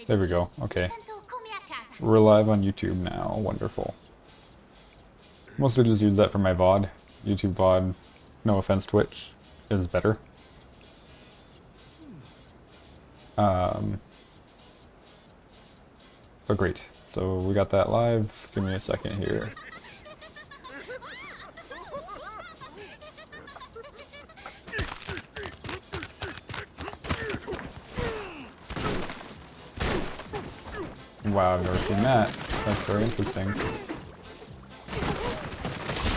There we go. Okay. We're live on YouTube now. Wonderful. Mostly just use that for my VOD. YouTube VOD, no offense Twitch, is better. But great. So we got that live. Give me a second here. Wow, I've never seen that. That's very interesting.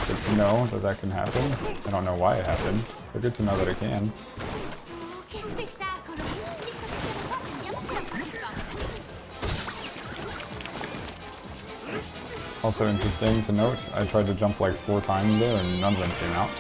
Good to know that that can happen. I don't know why it happened, but good to know that it can. Also interesting to note, I tried to jump like 4 times there and none of them came out.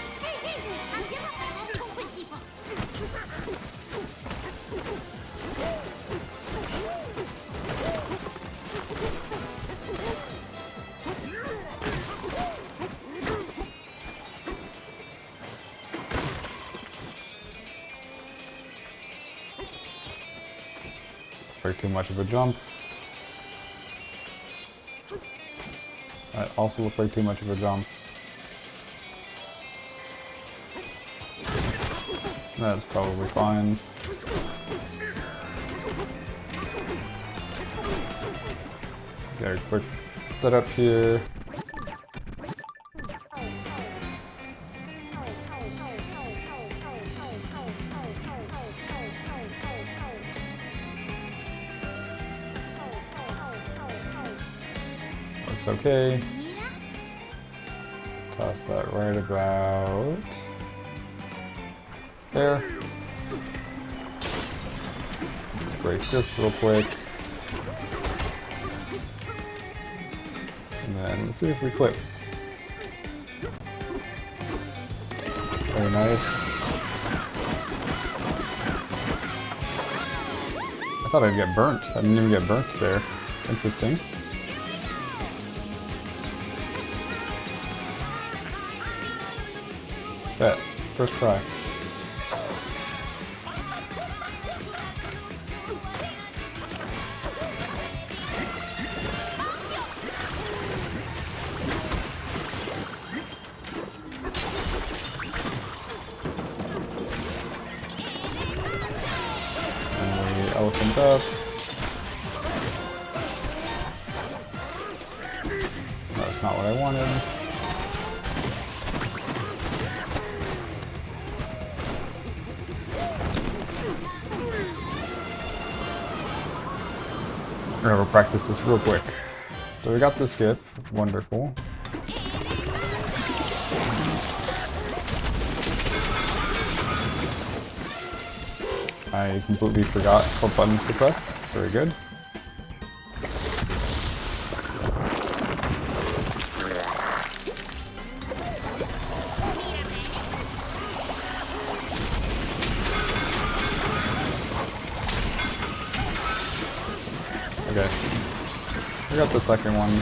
Way too much of a jump. That also looked like too much of a jump. That's probably fine. Got a quick setup here. Looks okay. Toss that right about there. Break this real quick. And then let's see if we clip. Very nice. I thought I'd get burnt. I didn't even get burnt there. Interesting. That first try. And we elephant up. That's not what I wanted. We're gonna practice this real quick. So we got the skip, wonderful. I completely forgot what buttons to press. Very good. Okay, we got the second one.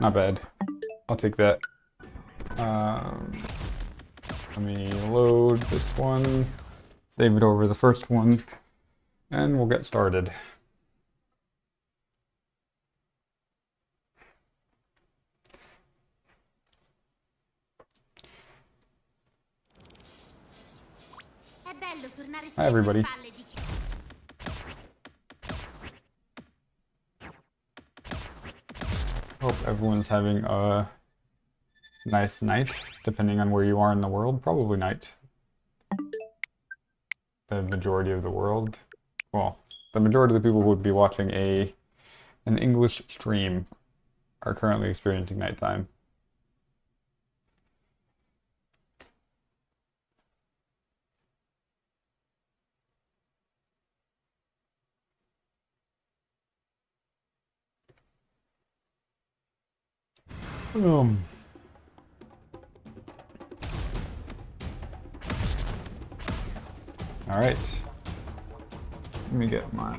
Not bad. I'll take that. Let me load this one, save it over the first one, and we'll get started. Hi everybody. Hope everyone's having a nice night, depending on where you are in the world. Probably night. The majority of the world. Well, the majority of the people who would be watching an English stream are currently experiencing nighttime. Alright. Let me get my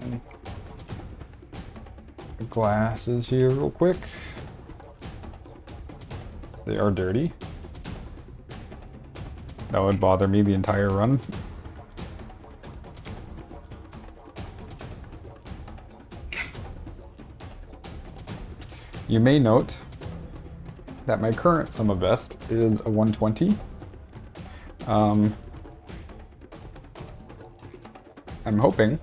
glasses here real quick. They are dirty. That would bother me the entire run. You may note that my current sum of best is a 120. I'm hoping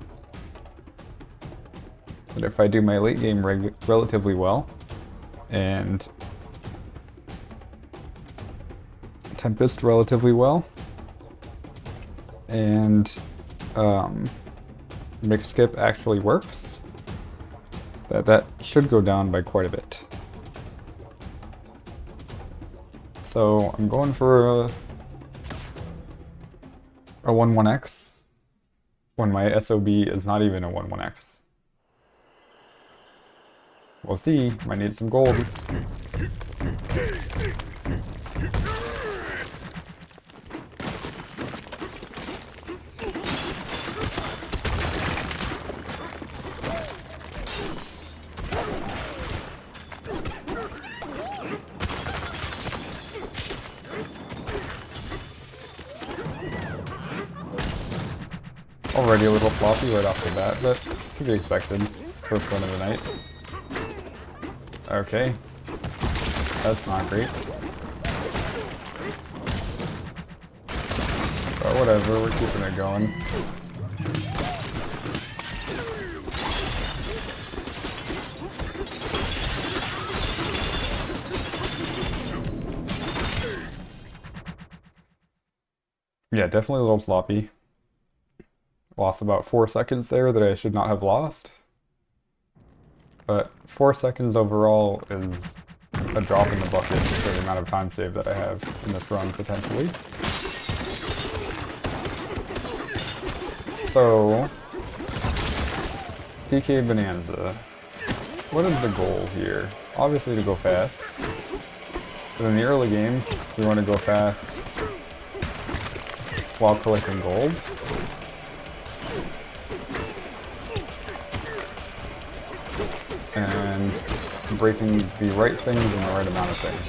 that if I do my late game relatively well and Tempest relatively well and mix skip actually works, that should go down by quite a bit. So I'm going for a 1-1x when my SOB is not even a 1-1x. We'll see, might need some golds. Already a little floppy right off the bat, but to be expected. First one of the night. Okay. That's not great. But whatever, we're keeping it going. Yeah, definitely a little floppy. Lost about 4 seconds there that I should not have lost. But 4 seconds overall is a drop in the bucket for the amount of time save that I have in this run, potentially. So, PK Bonanza. What is the goal here? Obviously to go fast. But in the early game, we want to go fast while collecting gold. And breaking the right things in the right amount of things.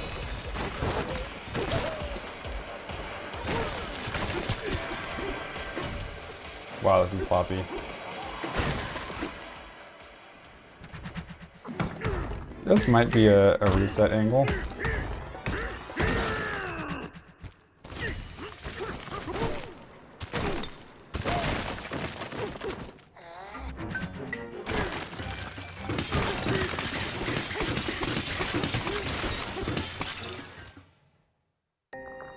Wow, this is sloppy. This might be a reset angle.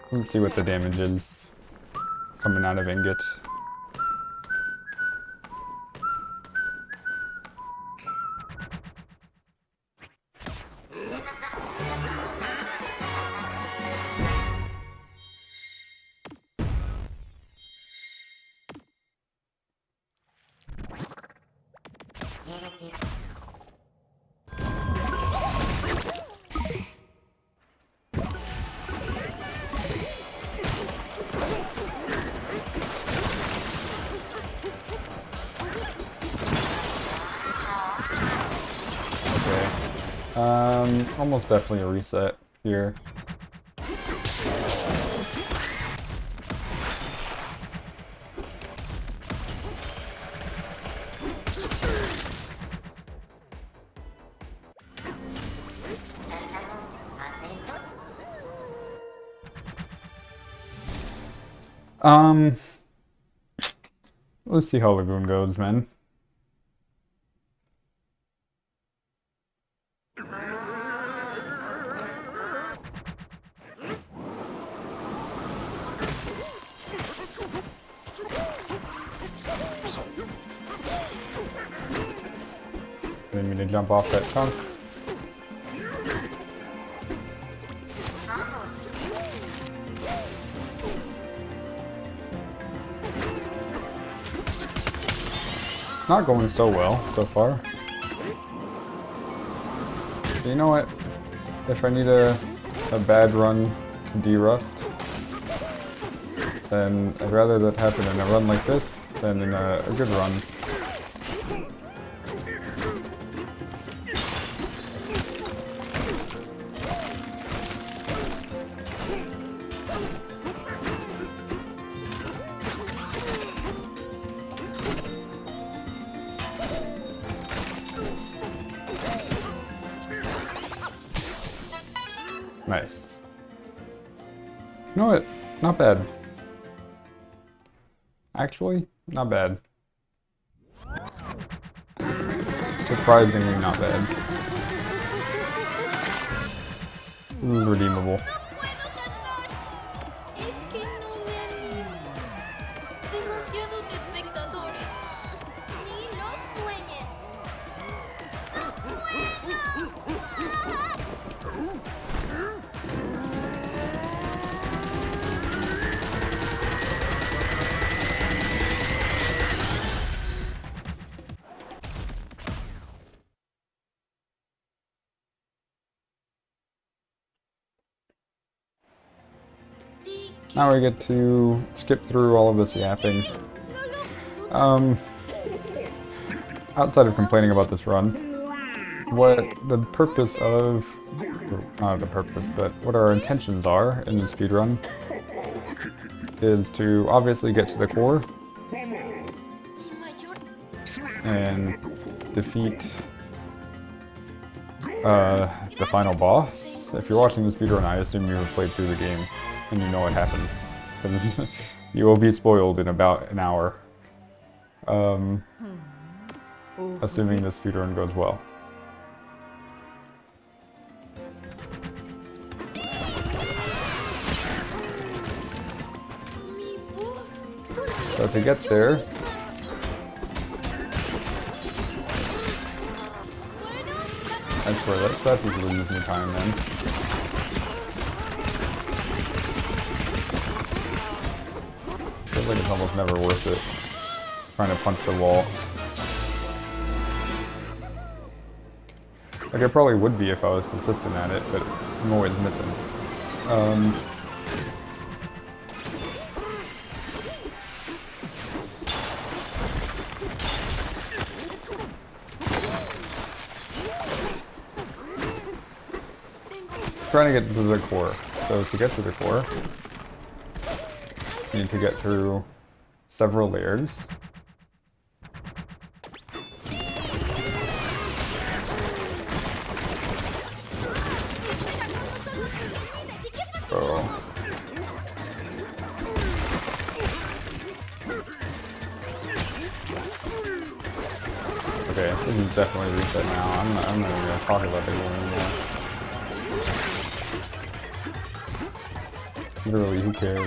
Let's see what the damage is coming out of Ingot. Almost definitely a reset here. Let's see how Lagoon goes, man. Didn't mean to jump off that chunk. Not going so well so far. So you know what? If I need a bad run to de-rust, then I'd rather that happen in a run like this than in a good run. Nice. You know what? Not bad. Actually, not bad. Surprisingly not bad. This is redeemable. Now we get to skip through all of this yapping. Outside of complaining about this run, what the purpose of, not the purpose, but what our intentions are in the speedrun is to obviously get to the core and defeat the final boss. If you're watching the speedrun, I assume you have played through the game and you know what happens, because you will be spoiled in about an hour, assuming the speedrun goes well. So to get there, I swear that's usually lose me time then. Feels like it's almost never worth it, trying to punch the wall. Like it probably would be if I was consistent at it, but I'm always missing. Trying to get to the core. So to get to the core, you need to get through several layers. So okay, this is definitely reset now. I'm not even gonna talk about the game anymore. Literally, who cares?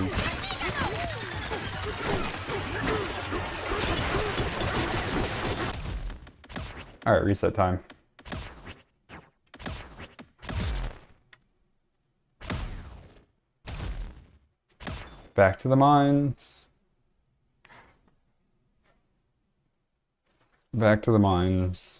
Alright, reset time. Back to the mines. Back to the mines.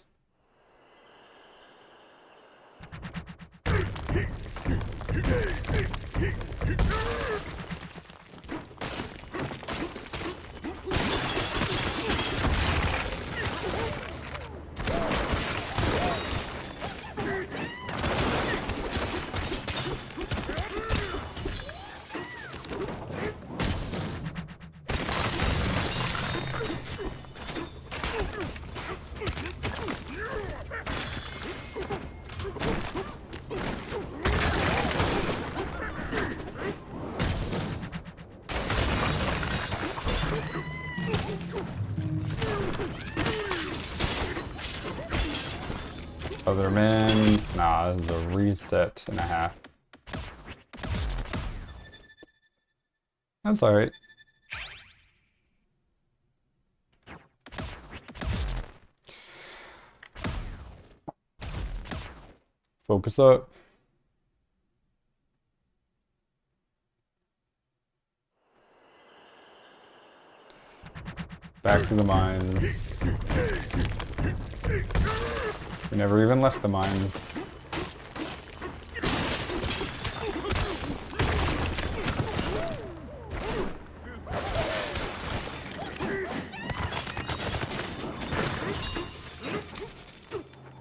Other man, nah, this is a reset and a half. That's alright. Focus up. Back to the mines. We never even left the mines.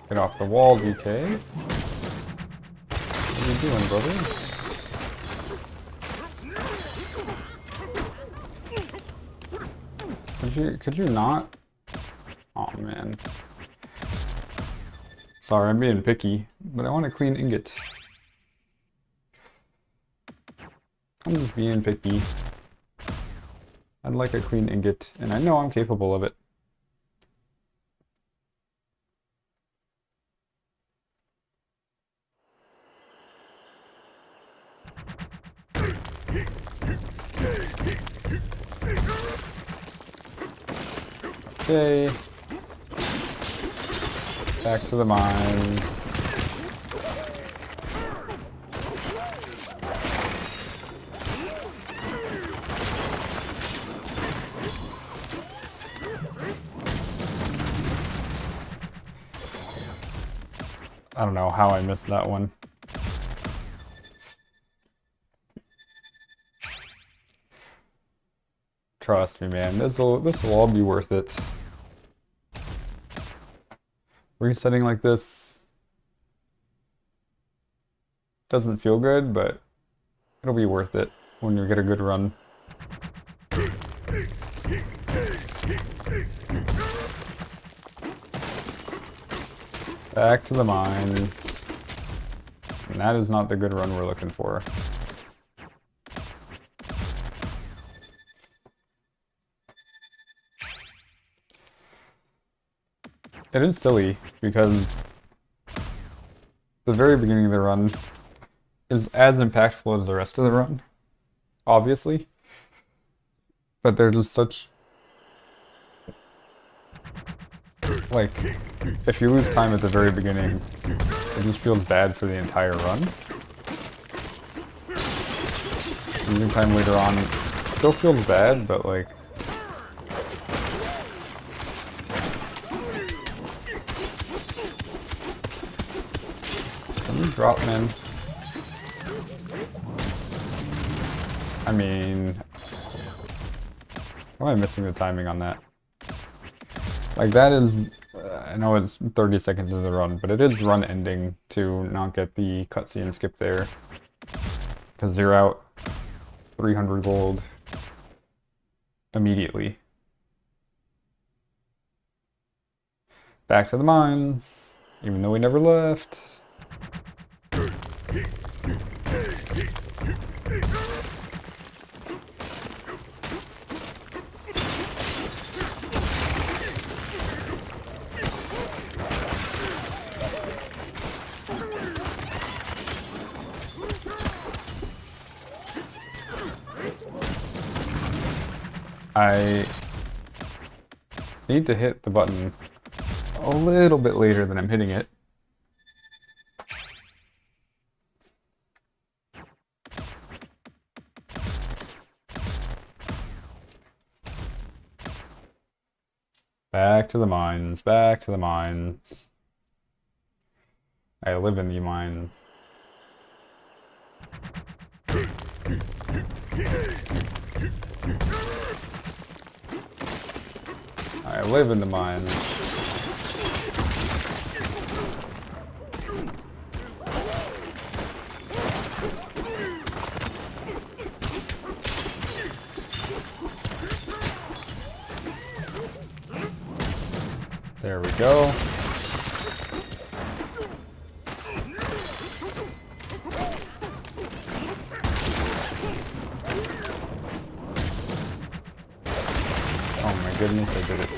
Get off the wall, DK. What are you doing, brother? Could you not? Oh man. Sorry, I'm being picky, but I want a clean ingot. I'm just being picky. I'd like a clean ingot, and I know I'm capable of it. Okay. Back to the mine. I don't know how I missed that one. Trust me, man. This'll all be worth it. Resetting like this doesn't feel good, but it'll be worth it when you get a good run. Back to the mines. And that is not the good run we're looking for. It is silly because the very beginning of the run is as impactful as the rest of the run, obviously. But there's just such... like, if you lose time at the very beginning, it just feels bad for the entire run. Losing time later on still feels bad, but like... Can you drop, man? I mean... Why am I missing the timing on that? Like, that is... I know it's 30 seconds of the run, but it is run ending to not get the cutscene skip there. Because you're out 300 gold immediately. Back to the mines, even though we never left. I need to hit the button a little bit later than I'm hitting it. Back to the mines, back to the mines. I live in the mines. I live in the mines. There we go. Oh my goodness, I did it.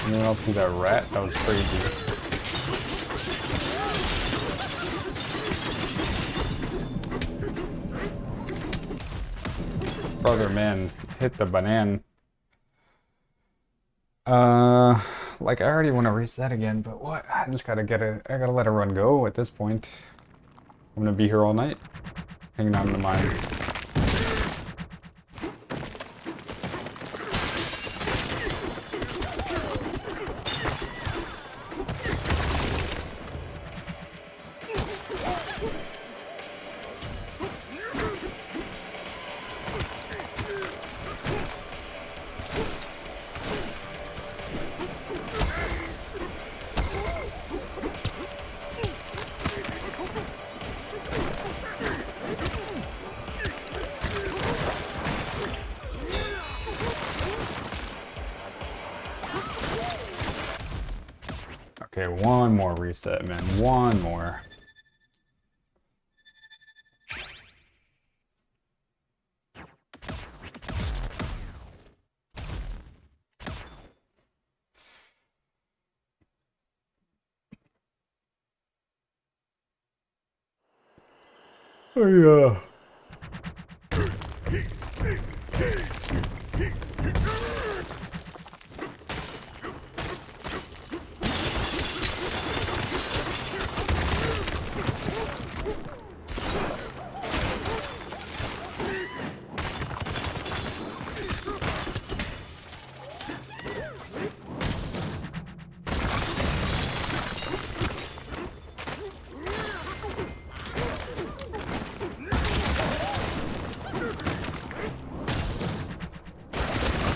Anyone else see that rat? That was crazy. Brother, man, hit the banana. Like I already want to reset again, but what? I just gotta I gotta let a run go at this point. I'm gonna be here all night, hanging out in the mine. Okay, one more reset, man. One more. Oh yeah.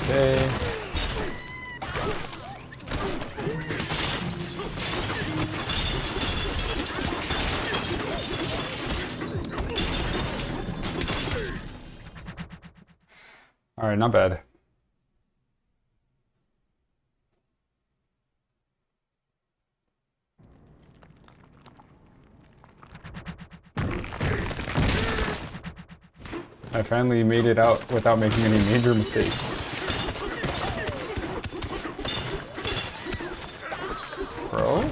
Okay. Alright, not bad. I finally made it out without making any major mistakes. Bro?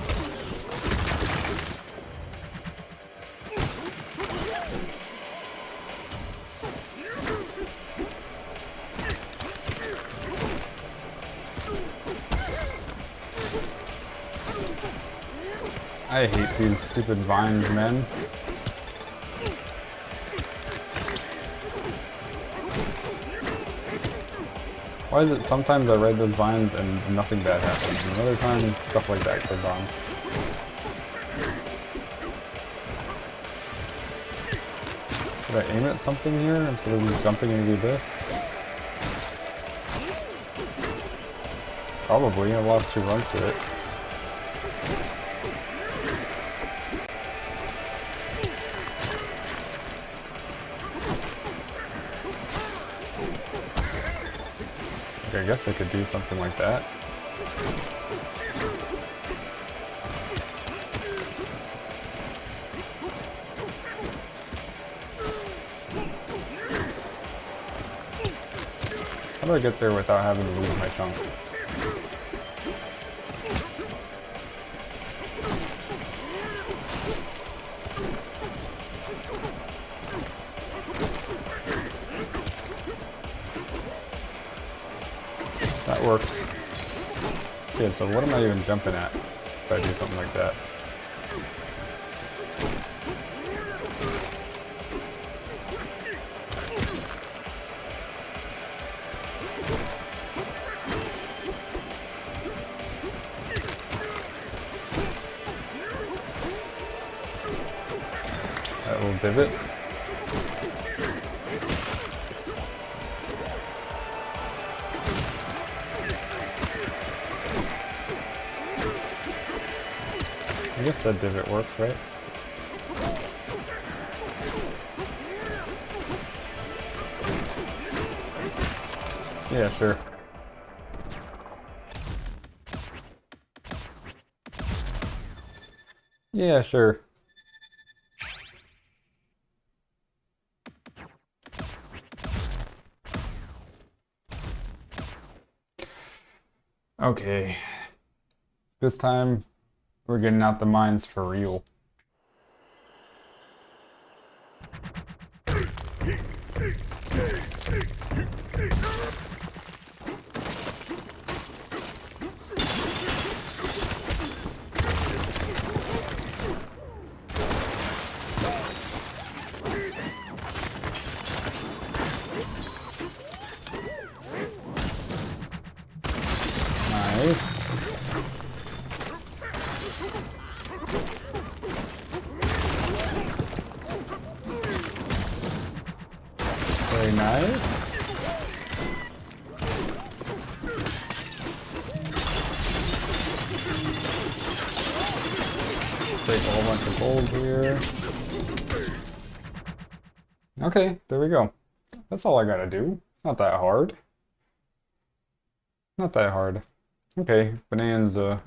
I hate these stupid vines, man. Why is it sometimes I ride those vines and nothing bad happens, and other times stuff like that goes on? Should I aim at something here instead of just jumping into the abyss? Probably, I've lost 2 runs to it. I guess I could do something like that. How do I get there without having to lose my chunk? That works. Okay, so what am I even jumping at if I do something like that? That little divot. I guess that divot works, right? Yeah, sure. Yeah, sure. Okay. This time, we're getting out the mines for real. Nice. Very nice. Take a whole bunch of gold here. Okay, there we go. That's all I gotta do. Not that hard. Not that hard. Okay, Bonanza.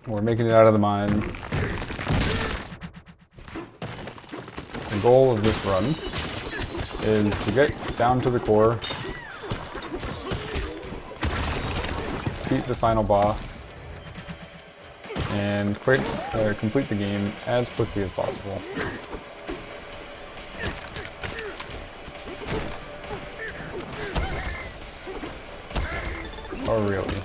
We're making it out of the mines. The goal of this run is to get down to the core, beat the final boss, and complete the game as quickly as possible. Oh, really?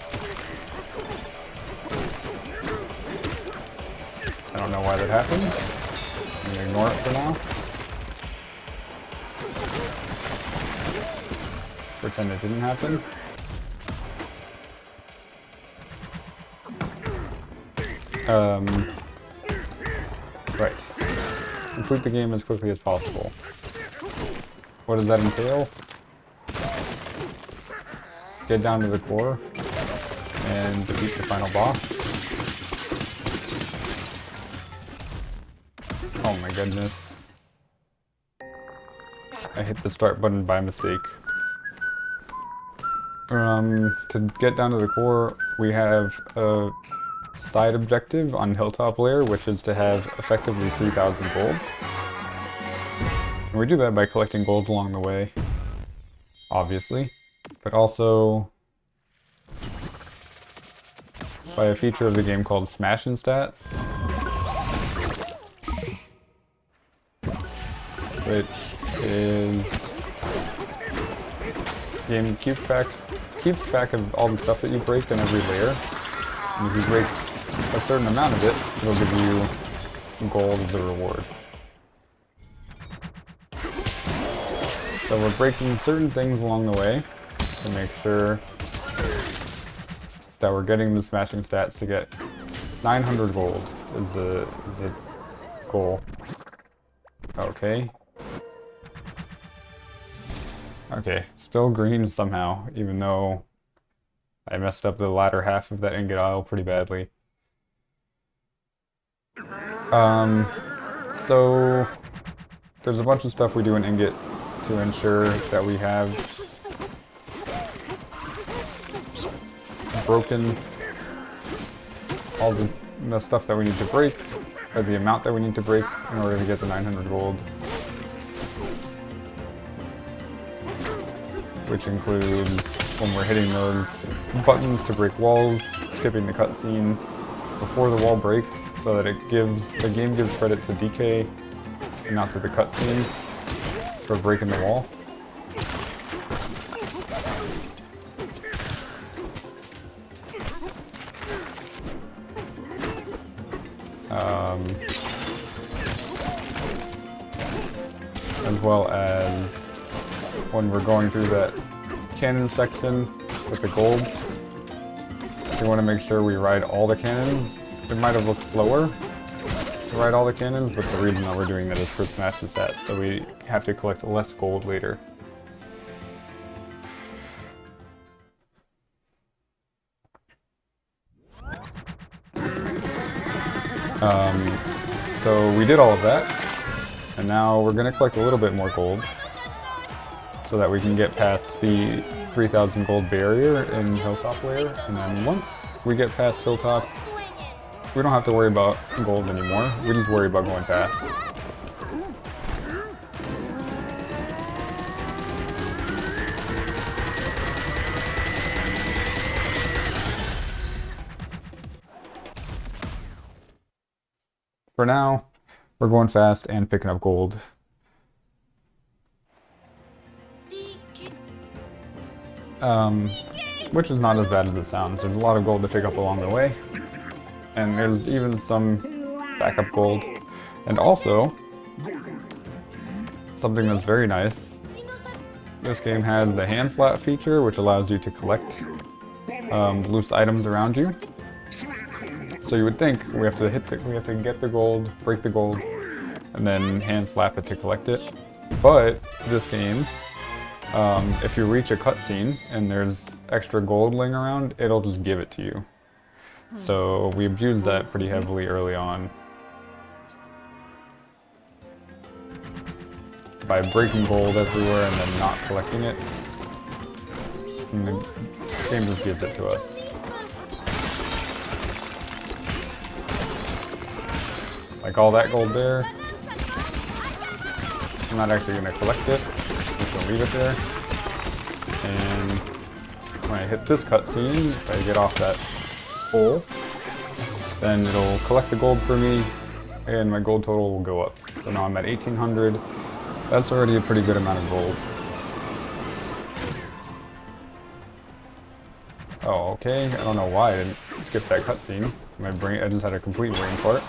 I don't know why that happened. I'm gonna ignore it for now. Pretend it didn't happen. Right. Complete the game as quickly as possible. What does that entail? Get down to the core and defeat the final boss. Oh my goodness. I hit the start button by mistake. To get down to the core, we have a side objective on Hilltop Layer, which is to have effectively 3,000 gold. And we do that by collecting gold along the way, obviously, but also by a feature of the game called Smashin' Stats, which is the game keeps track of all the stuff that you break in every layer. And if you break a certain amount of it, it'll give you gold as a reward. So we're breaking certain things along the way to make sure that we're getting the smashing stats to get 900 gold is the goal. Okay. Okay, still green somehow, even though I messed up the latter half of that ingot aisle pretty badly. So there's a bunch of stuff we do in ingot to ensure that we have broken all the stuff that we need to break, or the amount that we need to break in order to get the 900 gold. Which includes when we're hitting those buttons to break walls, skipping the cutscene before the wall breaks, so that the game gives credit to DK and not to the cutscene for breaking the wall. As well as when we're going through that cannon section with the gold, we want to make sure we ride all the cannons. It might have looked slower to ride all the cannons, but the reason that we're doing that is for smash the stats, so we have to collect less gold later. So we did all of that, and now we're going to collect a little bit more gold so that we can get past the 3,000 gold barrier in Hilltop Layer, and then once we get past Hilltop, we don't have to worry about gold anymore, we just worry about going fast. For now, we're going fast and picking up gold. Which is not as bad as it sounds. There's a lot of gold to pick up along the way, and there's even some backup gold. And also, something that's very nice, this game has the hand slap feature, which allows you to collect loose items around you. So you would think we have to get the gold, break the gold, and then hand slap it to collect it. But this game, if you reach a cutscene and there's extra gold laying around, it'll just give it to you. So we abused that pretty heavily early on by breaking gold everywhere and then not collecting it. And the game just gives it to us. Like all that gold there, I'm not actually going to collect it, I'm just going to leave it there. And when I hit this cutscene, if I get off that hole, then it'll collect the gold for me, and my gold total will go up. So now I'm at 1,800, that's already a pretty good amount of gold. Oh, okay. I don't know why I didn't skip that cutscene. My brain, I just had a complete brain fart.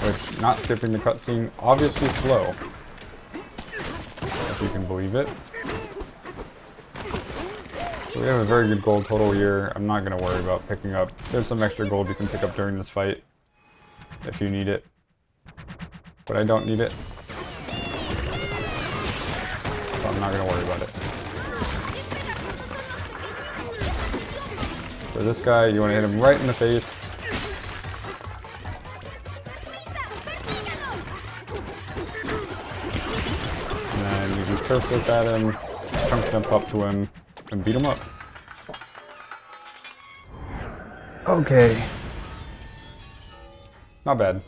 Which, not skipping the cutscene, obviously slow. If you can believe it. So we have a very good gold total here. I'm not going to worry about picking up. There's some extra gold you can pick up during this fight. If you need it. But I don't need it. So I'm not going to worry about it. For this guy, you want to hit him right in the face. And then you do turf whip at him, chunk jump up to him, and beat him up. Okay. Not bad.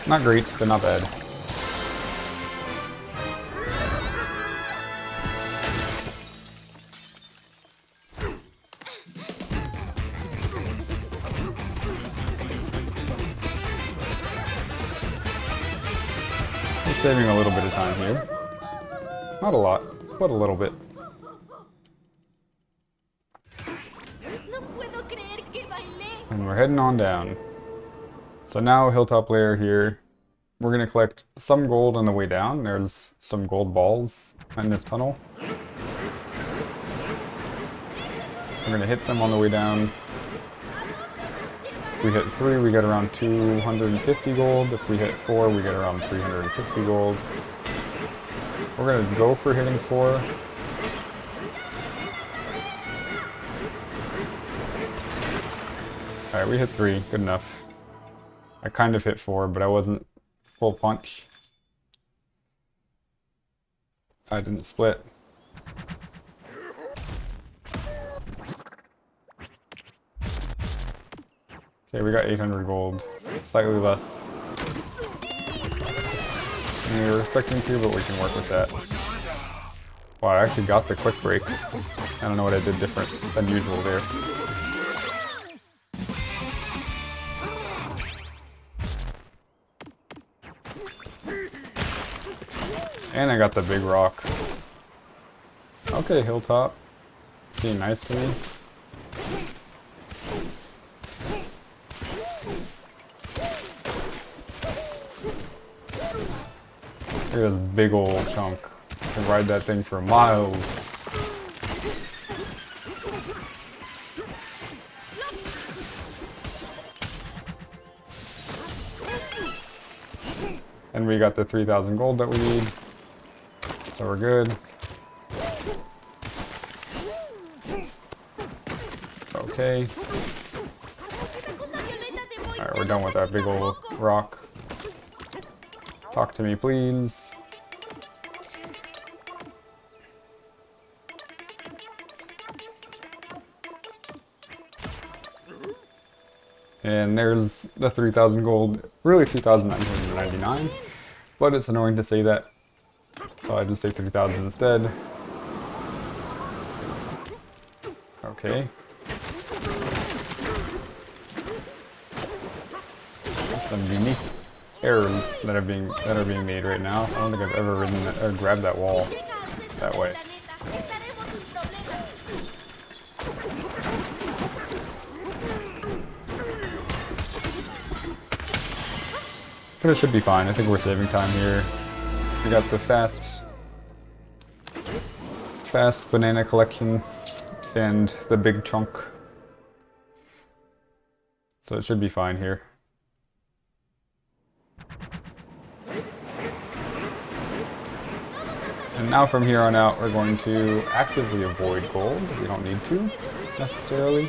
Not great, but not bad. Saving a little bit of time here. Not a lot, but a little bit. And we're heading on down. So now hilltop layer here. We're going to collect some gold on the way down. There's some gold balls in this tunnel. We're going to hit them on the way down. If we hit 3, we get around 250 gold. If we hit 4, we get around 360 gold. We're going to go for hitting 4. Alright, we hit 3. Good enough. I kind of hit 4, but I wasn't full punch. I didn't split. Okay, we got 800 gold. Slightly less than we were expecting to, but we can work with that. Wow, I actually got the quick break. I don't know what I did different than usual there. And I got the big rock. Okay, hilltop. Being nice to me. Look at this big old chunk. I can ride that thing for miles. And we got the 3,000 gold that we need. So we're good. Okay. Alright, we're done with that big old rock. Talk to me, please. And there's the 3,000 gold. Really 3,999. But it's annoying to say that. So I just say 3,000 instead. Okay. Some unique errors that are being made right now. I don't think I've ever ridden or grabbed that wall that way. But it should be fine. I think we're saving time here. We got the fast banana collection and the big chunk. So it should be fine here. And now from here on out, we're going to actively avoid gold. We don't need to, necessarily.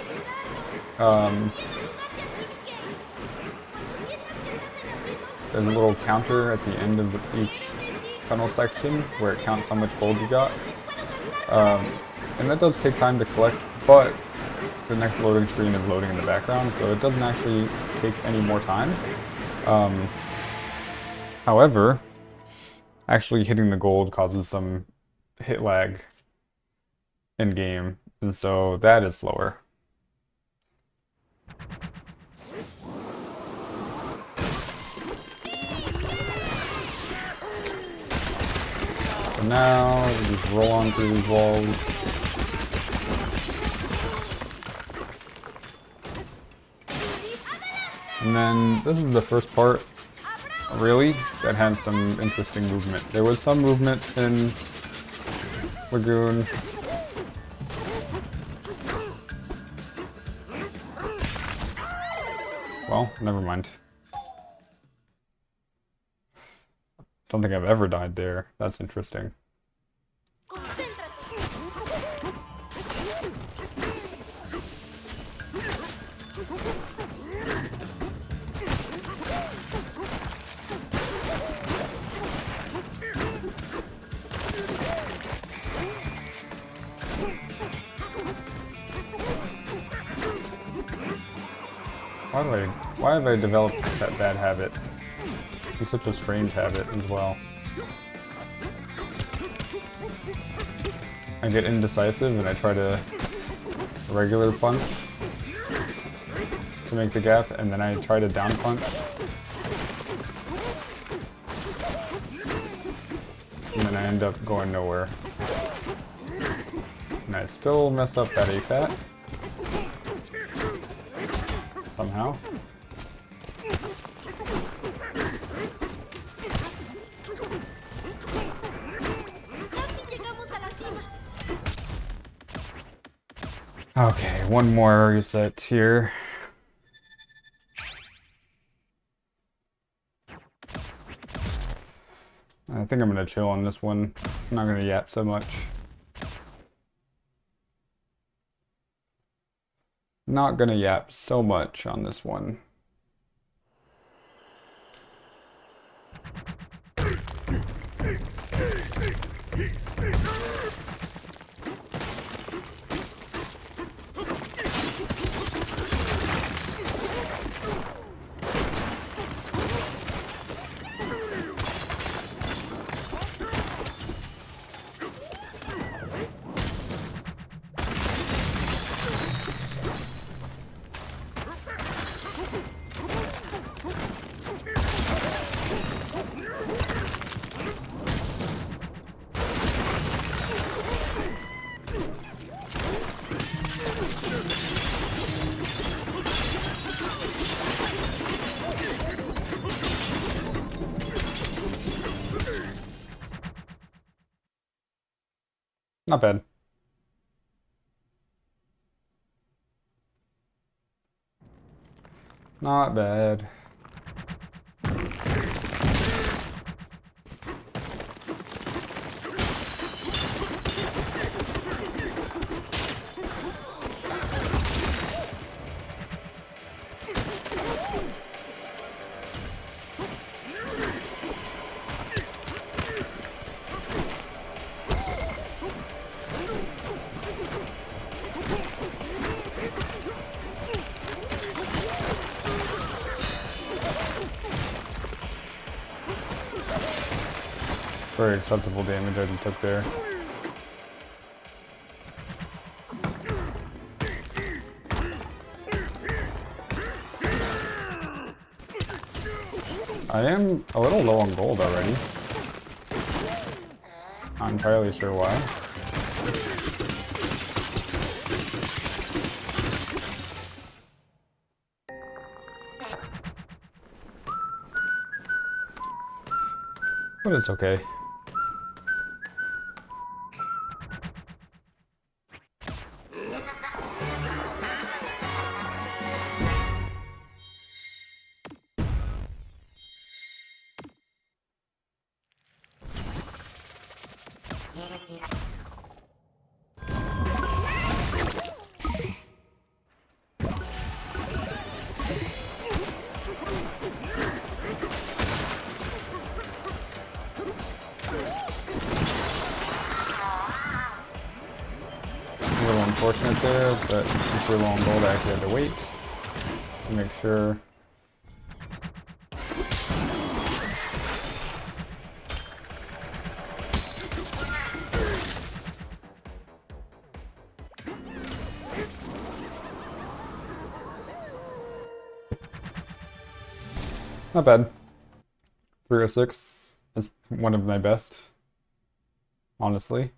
There's a little counter at the end of each tunnel section where it counts how much gold you got. And that does take time to collect, but the next loading screen is loading in the background, so it doesn't actually take any more time. However, actually hitting the gold causes some hit lag in game, and so that is slower. So now. We just roll on through these walls. And then this is the first part, really, that had some interesting movement. There was some movement in Lagoon. Well, never mind. Don't think I've ever died there. That's interesting. Why have I developed that bad habit? It's such a strange habit as well. I get indecisive and I try to regular punch to make the gap, and then I try to down punch. And then I end up going nowhere. And I still mess up that AFAT. Somehow. Okay, one more reset here. I think I'm gonna chill on this one. I'm not gonna yap so much. Not gonna yap so much on this one. Not bad. Not bad. Very acceptable damage I just took there. I am a little low on gold already. Not entirely sure why. But it's okay. A little unfortunate there, but super low on gold, I actually had to wait to make sure. Not bad. 306 is one of my best. honestly.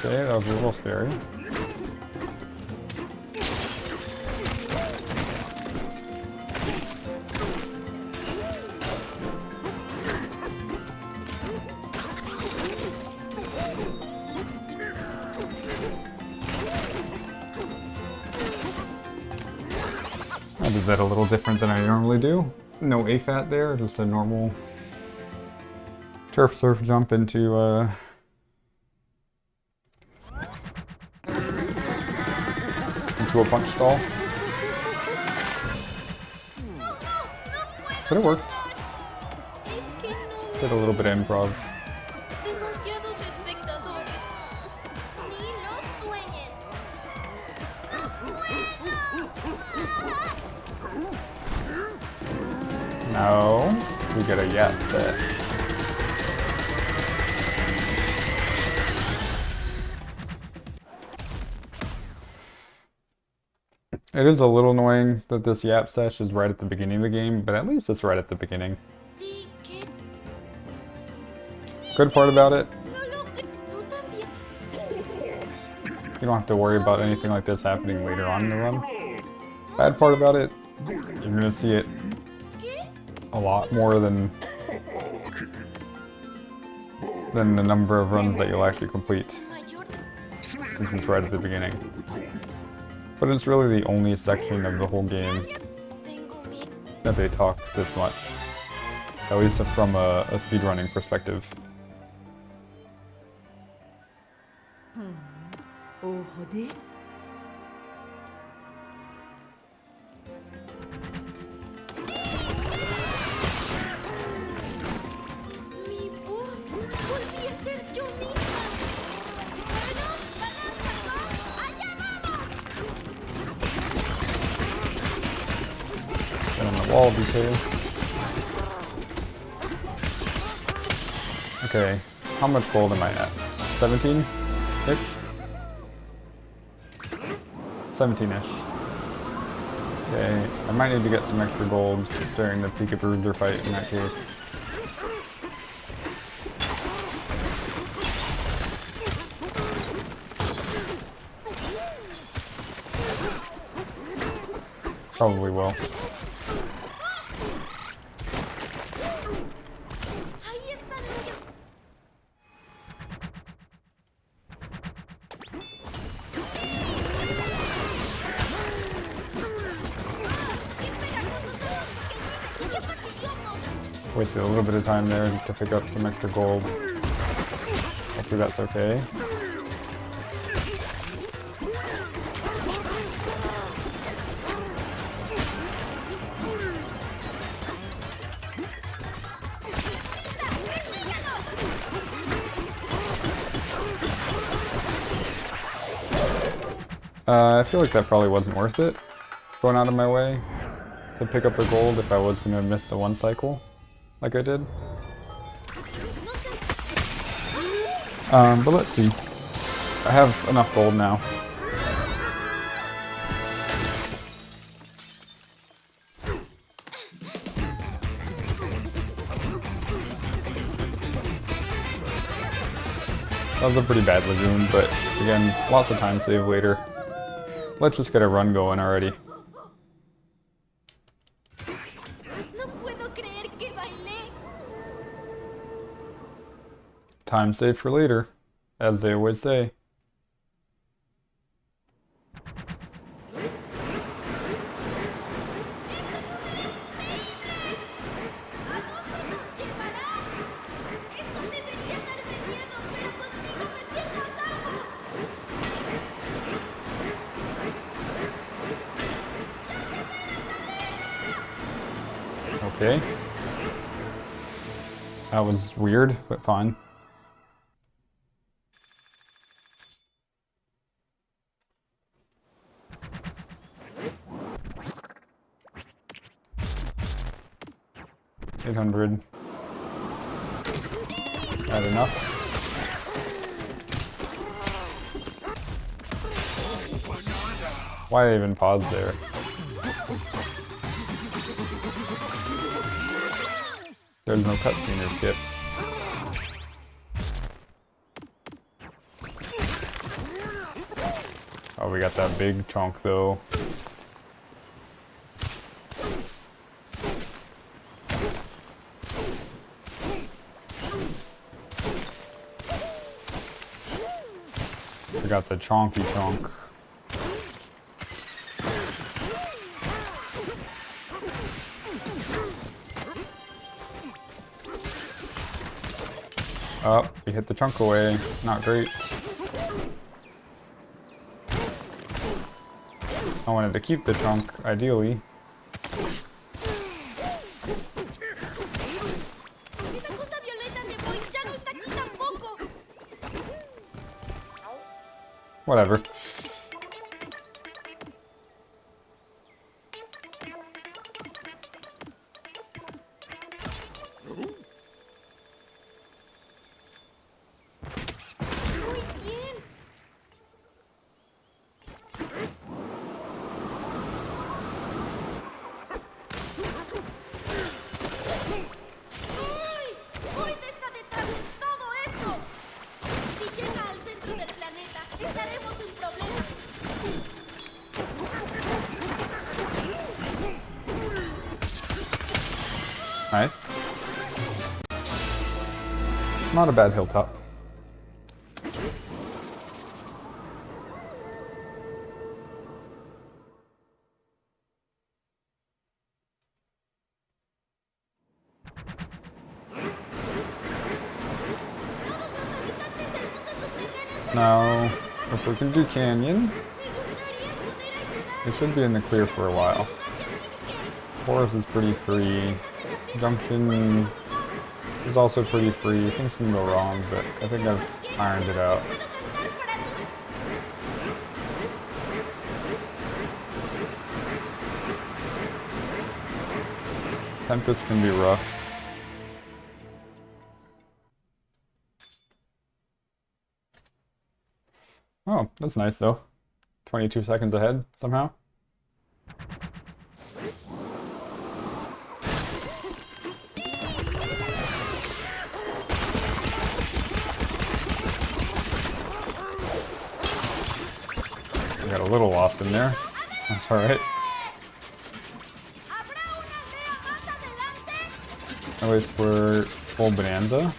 Okay, that was a little scary. I did that a little different than I normally do. No AFAT there, just a normal turf surf jump into a punch stall. But it worked. Did a little bit of improv. Demasiados espectadores. Ni lo sueñen. No, we get a yet set. It is a little annoying that this yap sesh is right at the beginning of the game, but at least it's right at the beginning. Good part about it, you don't have to worry about anything like this happening later on in the run. Bad part about it, you're gonna see it a lot more than the number of runs that you'll actually complete, since it's right at the beginning. But it's really the only section of the whole game that they talk this much, at least from a speedrunning perspective. Mi voz. Volví a ser yo misma. Bueno, bananza, ¿no? ¡Allá vamos! And on the wall detail. Okay, how much gold am I at? 17-ish? 17-ish. Okay, I might need to get some extra gold during the Pika Bruiser fight in that case. Probably will. Ahí está el hoyo. Wasted a little bit of time there to pick up some extra gold. Hopefully that's okay. I feel like that probably wasn't worth it, going out of my way to pick up the gold if I was going to miss the one cycle, like I did. But let's see. I have enough gold now. That was a pretty bad lagoon, but again, lots of time save later. Let's just get a run going already. No puedo creer que bailé. Time saved for later, as they always say. Okay. That was weird, but fine. $800. That enough? Why even pause there? There's no cutscene or skip. Oh, we got that big chunk though. We got the chonky chunk. Oh, we hit the chunk away. Not great. I wanted to keep the chunk, ideally. Esa cosa violeta de Boy ya no está aquí tampoco. Whatever. Muy bien. ¡Uy! Boyd está detrás de todo esto. Si llega al centro del planeta, estaremos en problemas. Nice. Not a bad hilltop. Now, if we can do canyon, we should be in the clear for a while. Forest is pretty free. Junction is also pretty free. Things can go wrong, but I think I've ironed it out. Tempest can be rough. Oh, that's nice though. 22 seconds ahead, somehow. I got a little lost in there. That's alright. At least we're full Bonanza.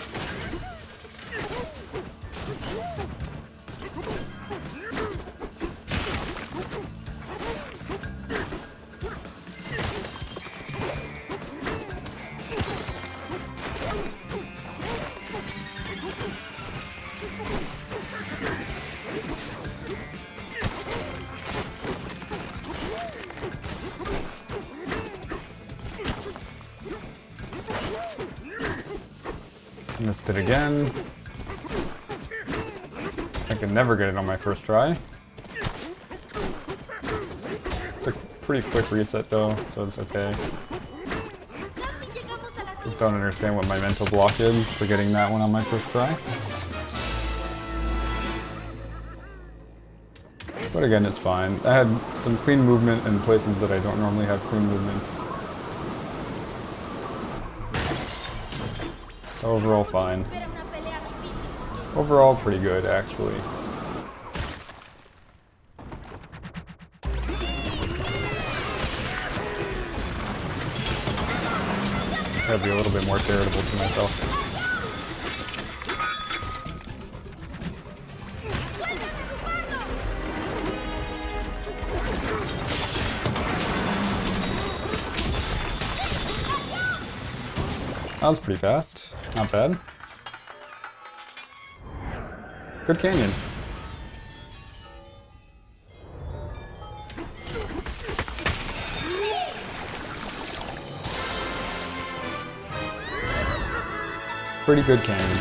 Missed it again. I can never get it on my first try. It's a pretty quick reset though, so it's okay. Just don't understand what my mental block is for getting that one on my first try. But again, it's fine. I had some clean movement in places that I don't normally have clean movement. Overall fine. Overall pretty good, actually. Gotta be a little bit more charitable to myself. That was pretty fast. Not bad. Good canyon. Pretty good candy.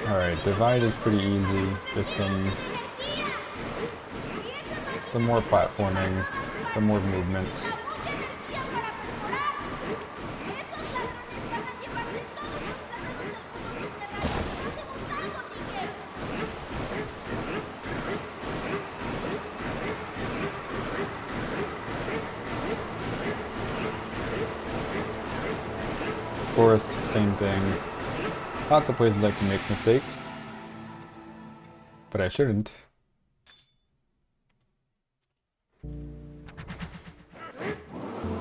Alright, divide is pretty easy. Just some more platforming, some more movement. Forest, same thing. Lots of places I can make mistakes, but I shouldn't.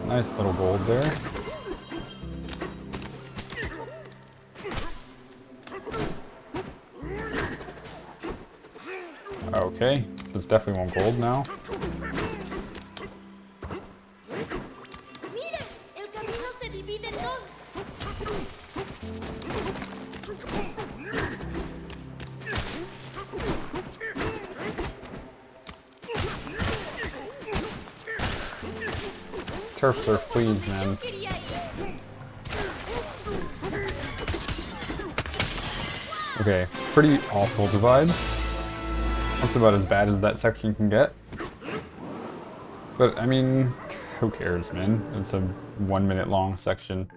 Nice little gold there. Okay, there's definitely one gold now. Miren, el camino se divide en dos. Turf surf, please, man. Quería ir. Okay, pretty awful divide. That's about as bad as that section can get. But, I mean, who cares, man? It's a 1 minute long section.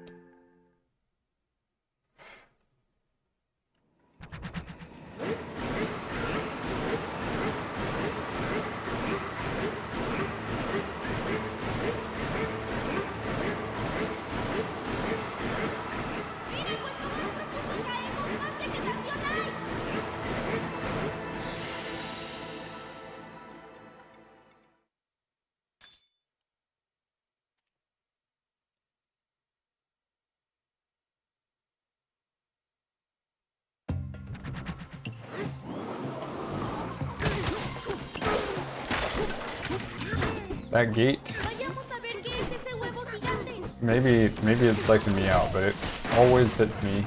Miren, cuanto más profundo caemos, más vegetación hay. That gate, Vayamos a ver qué es ese huevo gigante. maybe it's psyching me out, but it always hits me.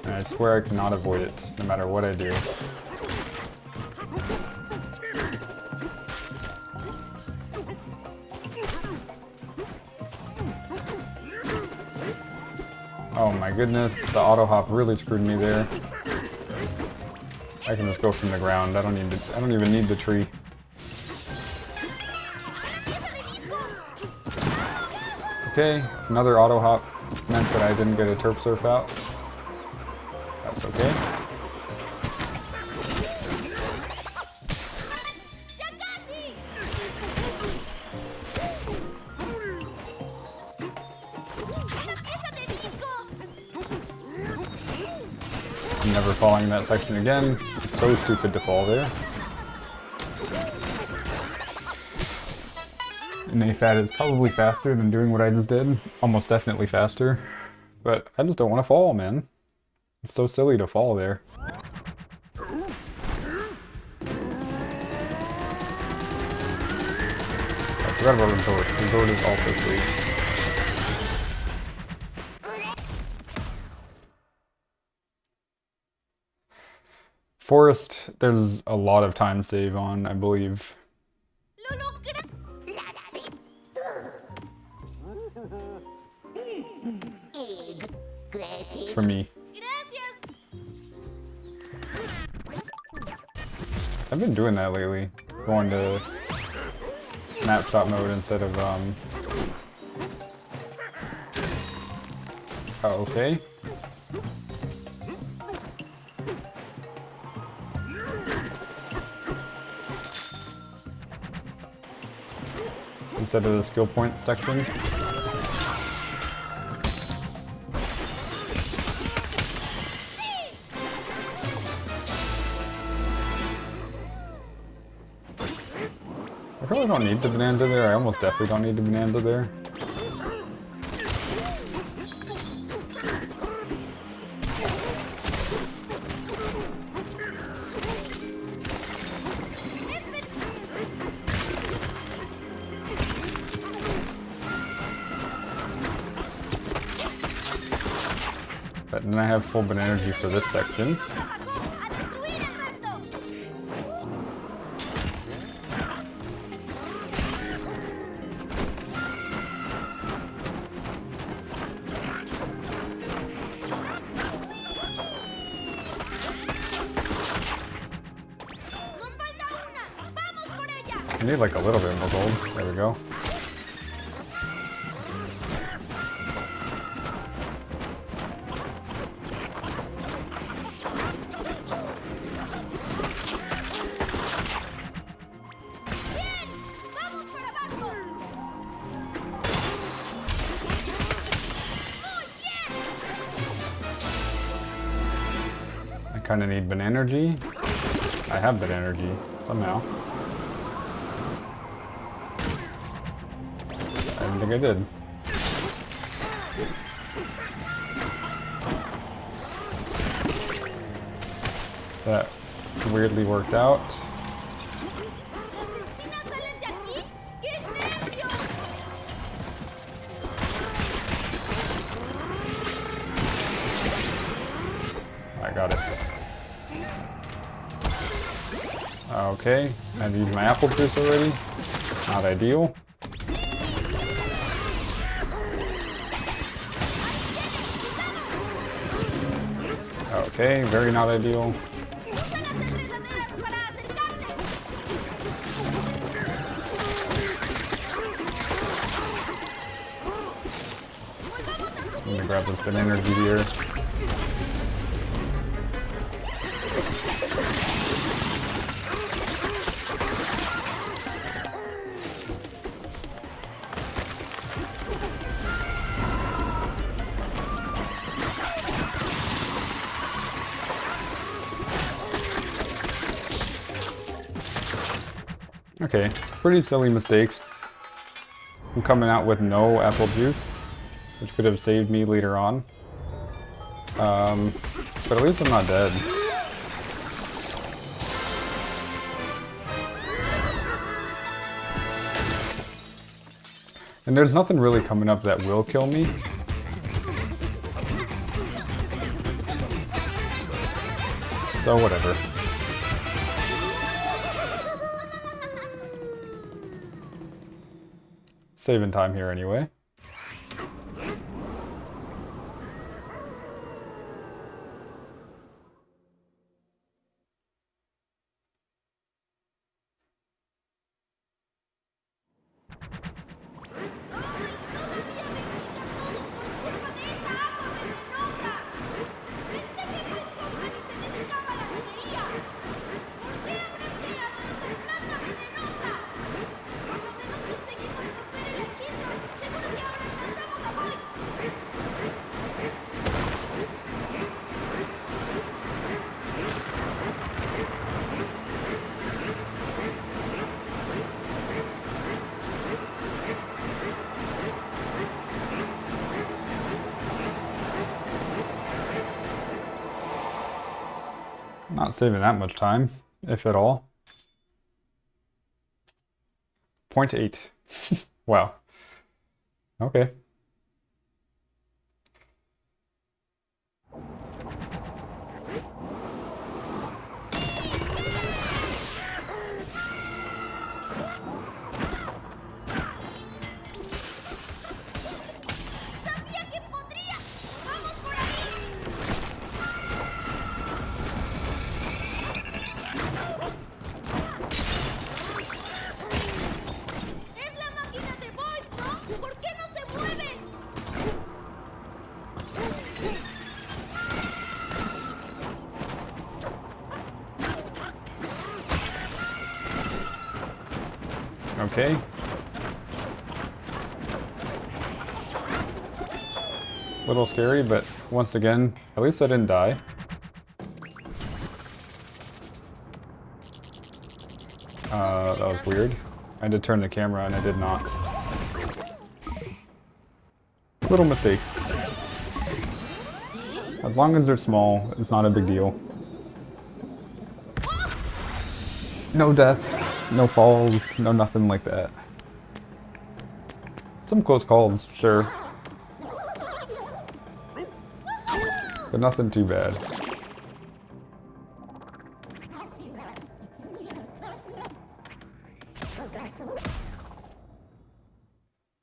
And I swear I cannot avoid it, no matter what I do. Oh my goodness, the auto hop really screwed me there. I can just go from the ground. I don't even need the tree. Okay, another auto hop meant that I didn't get a turf surf out. That's okay. ¡Ya casi! ¡Una pieza de disco! I'm never falling in that section again. It's so stupid to fall there. And AFAT is probably faster than doing what I just did. Almost definitely faster. But I just don't want to fall, man. It's so silly to fall there. I forgot about Resort. Resort is also sweet. Forest, there's a lot of time save on, I believe. ¡Lo logré! For me. ¡Gracias! I've been doing that lately. Going to snapshot mode instead of, Oh, okay. Instead of the skill point section. probably don't need the bonanza there. I almost definitely don't need the bonanza there. But then I have full banana energy for this section. I need like a little bit more gold. There we go. I kind of need banana energy. I have banana energy somehow. I don't think I did. That weirdly worked out. I got it. Okay, I used my apple juice already. Not ideal. Okay, very not ideal. Let me grab this banana energy here. Okay, pretty silly mistakes. I'm coming out with no apple juice, which could have saved me later on. But at least I'm not dead. And there's nothing really coming up that will kill me. So whatever. Saving time here anyway. Not saving that much time, if at all. 0.8. Wow. Okay. Okay. Little scary, but once again, at least I didn't die. That was weird. I did turn the camera and I did not. Little mistakes. As long as they're small, it's not a big deal. No death, no falls, no nothing like that. Some close calls, sure. But nothing too bad.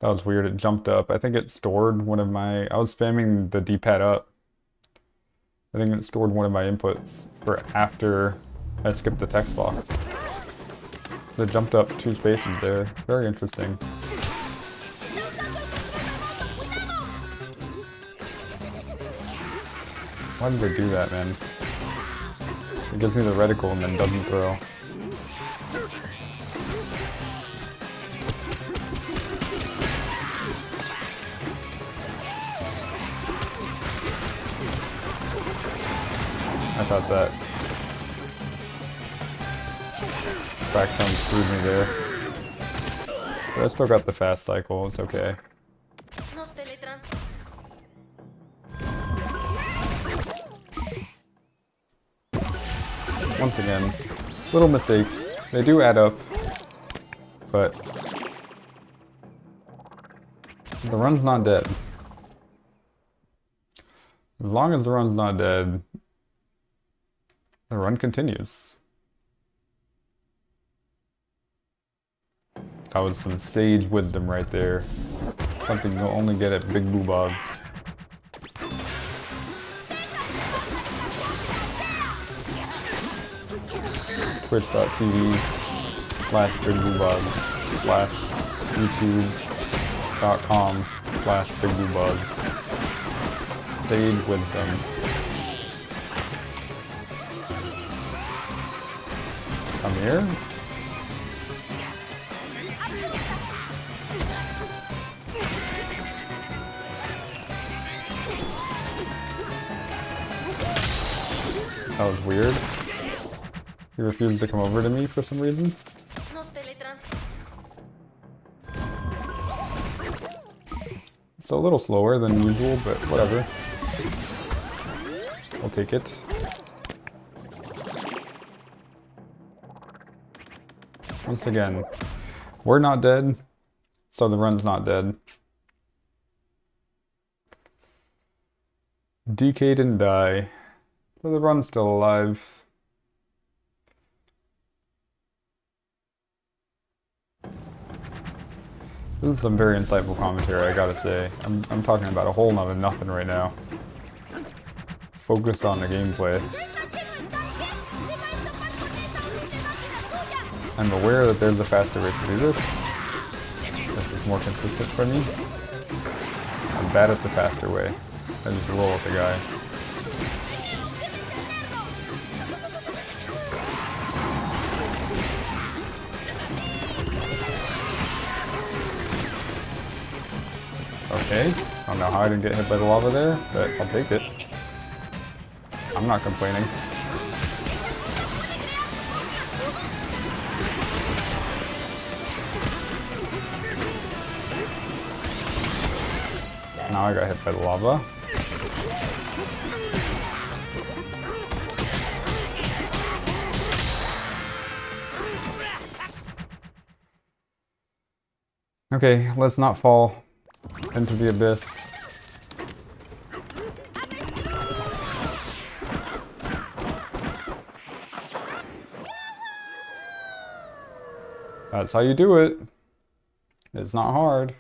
That was weird, it jumped up. I think it stored one of my... I was spamming the D-pad up. I think it stored one of my inputs for after I skipped the text box. So it jumped up 2 spaces there. Very interesting. Why did they do that, man? It gives me the reticle and then doesn't throw. I thought that backstone screwed me there. But I still got the fast cycle, it's okay. Once again, little mistakes. They do add up, but the run's not dead. As long as the run's not dead, the run continues. That was some sage wisdom right there. Something you'll only get at Big Boo Bob's. twitch.tv/BigBooBugs/YouTube.com/BigBooBugs. Sage wisdom. Come here. That was weird. He refused to come over to me for some reason. It's a little slower than usual, but whatever. I'll take it. Once again, we're not dead, so the run's not dead. DK didn't die, so the run's still alive. This is some very insightful commentary, I gotta say. I'm talking about a whole lot of nothing right now. Focused on the gameplay. I'm aware that there's a faster way to do this. This is more consistent for me. I'm bad at the faster way. I just roll with the guy. Okay, I don't know how I didn't get hit by the lava there, but I'll take it. I'm not complaining. Now I got hit by the lava. Okay, let's not fall into the abyss. That's how you do it. It's not hard.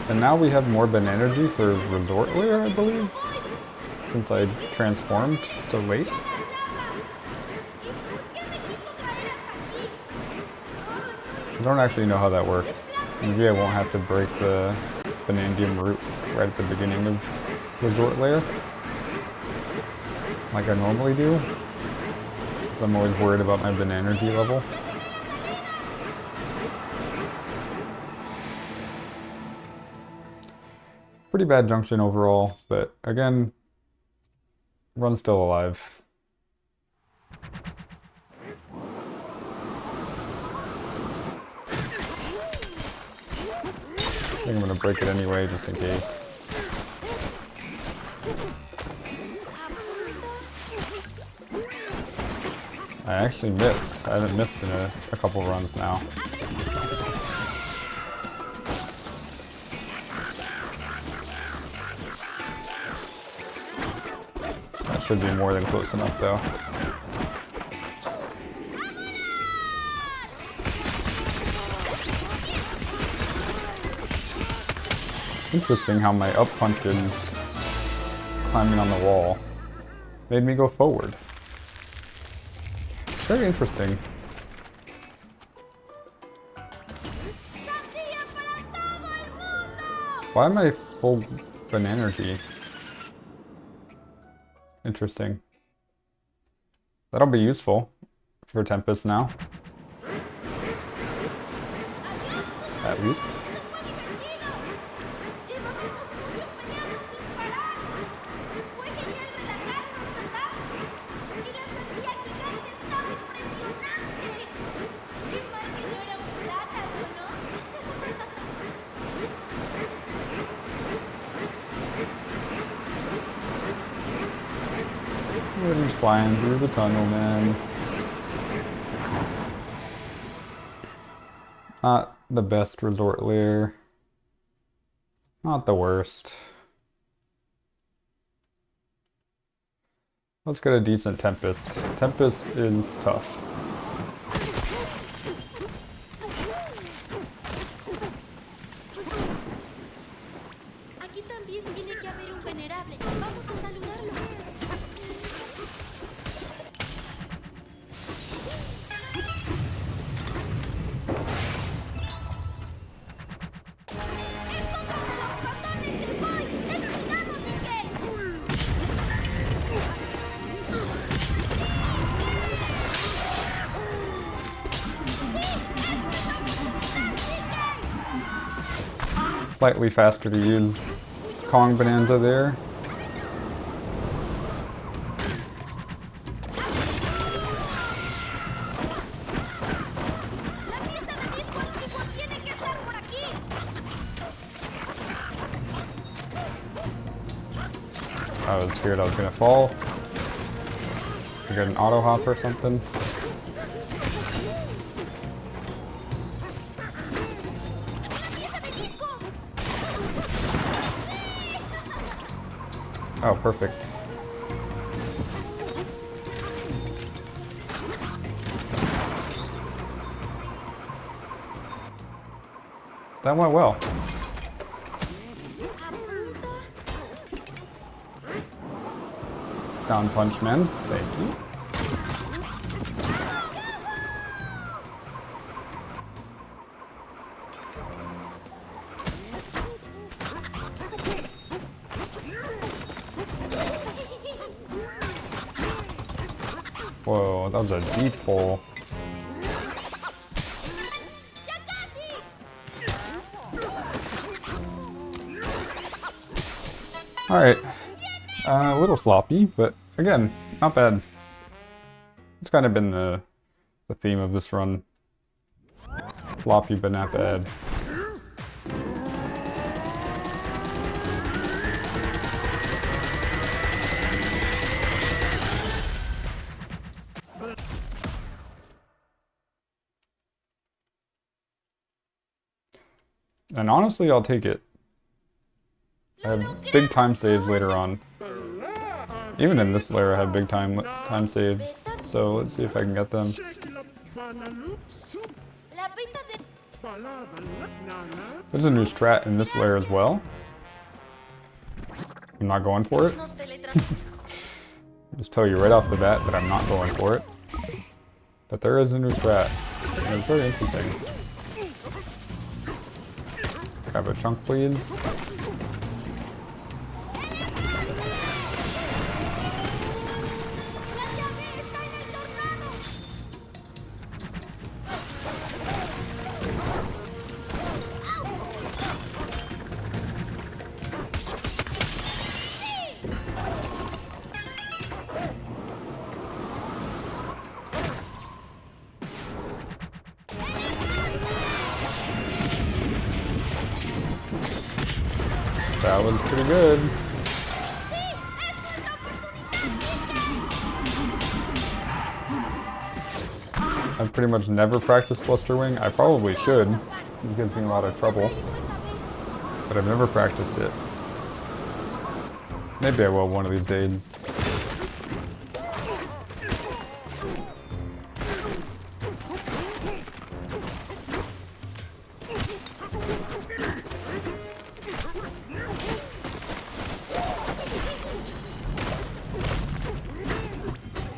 And now we have more Banergy for Resort Lair, I believe, since I transformed so late. I don't actually know how that works. Maybe I won't have to break the Banandium root right at the beginning of Resort Lair, like I normally do. I'm always worried about my Banergy level. Pretty bad junction overall, but again, run's still alive. think I'm gonna break it anyway, just in case. I actually missed. I haven't missed in a couple runs now. That should be more than close enough though. Interesting how my up punches climbing on the wall made me go forward. Very interesting. Why am I full of energy? Interesting. That'll be useful for Tempest now. At least. We're just flying through the tunnel, man. Not the best resort lair. Not the worst. Let's get a decent Tempest. Tempest is tough. Aquí también tiene que haber un venerable. Vamos a saludarlo. Slightly faster to use Kong Bonanza there. I was scared I was gonna fall. I got an auto hop or something. Oh, perfect. That went well. Down punch, man. Thank you. Whoa, that was a deep hole. Alright. A little sloppy, but again, not bad. It's kind of been the theme of this run. Sloppy, but not bad. And honestly, I'll take it. I have big time saves later on. Even in this layer, I have big time saves. So let's see if I can get them. There's a new strat in this layer as well. I'm not going for it. Just tell you right off the bat that I'm not going for it. But there is a new strat. And it's very interesting. Grab a chunk, please. was pretty good. I've pretty much never practiced Bluster Wing. I probably should. It gives me a lot of trouble. But I've never practiced it. Maybe I will one of these days.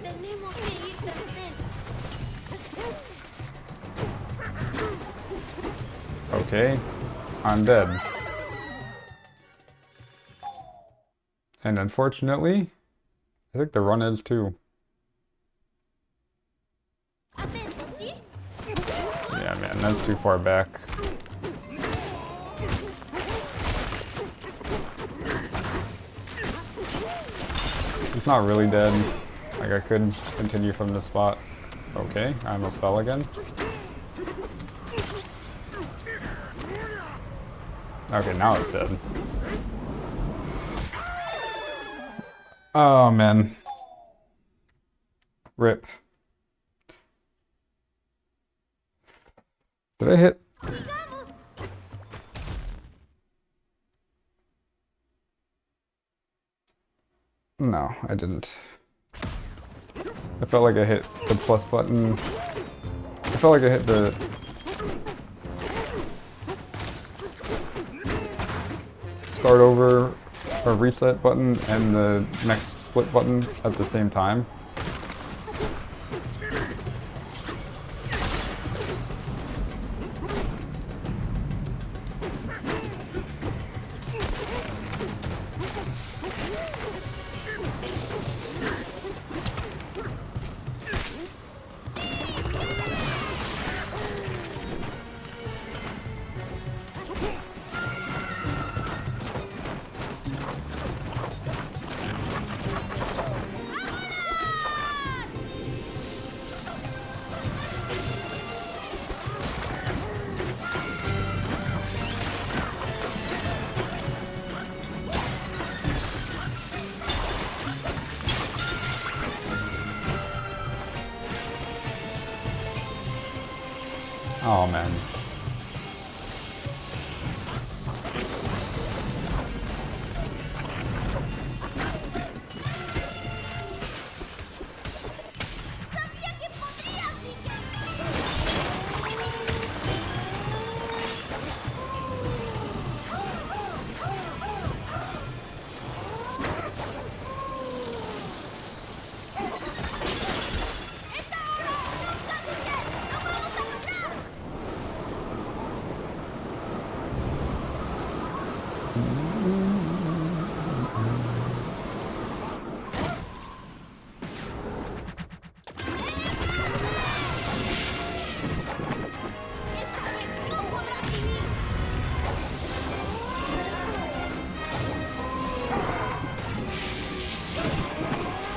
Tenemos que ir tras él. Okay, I'm dead. And unfortunately, I think the run is too. Atento, ¿sí? Yeah, man, that's too far back. It's not really dead. Like, I could continue from this spot. Okay, I almost fell again. Okay, now it's dead. Oh, man. Rip. Did I hit? No, I didn't. I felt like I hit the plus button. I felt like I hit the... start over or reset button and the next split button at the same time. Oh man. Sabía que podrías, Miguel. No podrás vivir.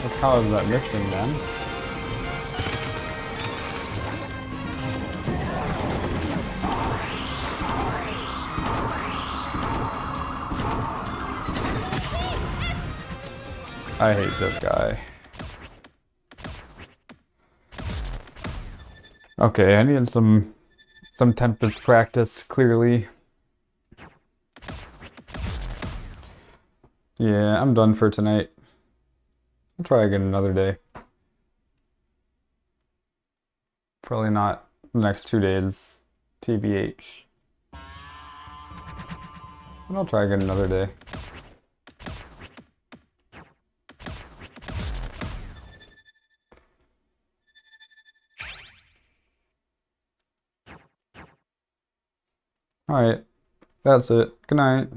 What the hell is that missing then? I hate this guy. Okay, I needed some Tempest practice, clearly. Yeah, I'm done for tonight. I'll try again another day. Probably not the next 2 days, TBH. But I'll try again another day. Alright, that's it. Good night.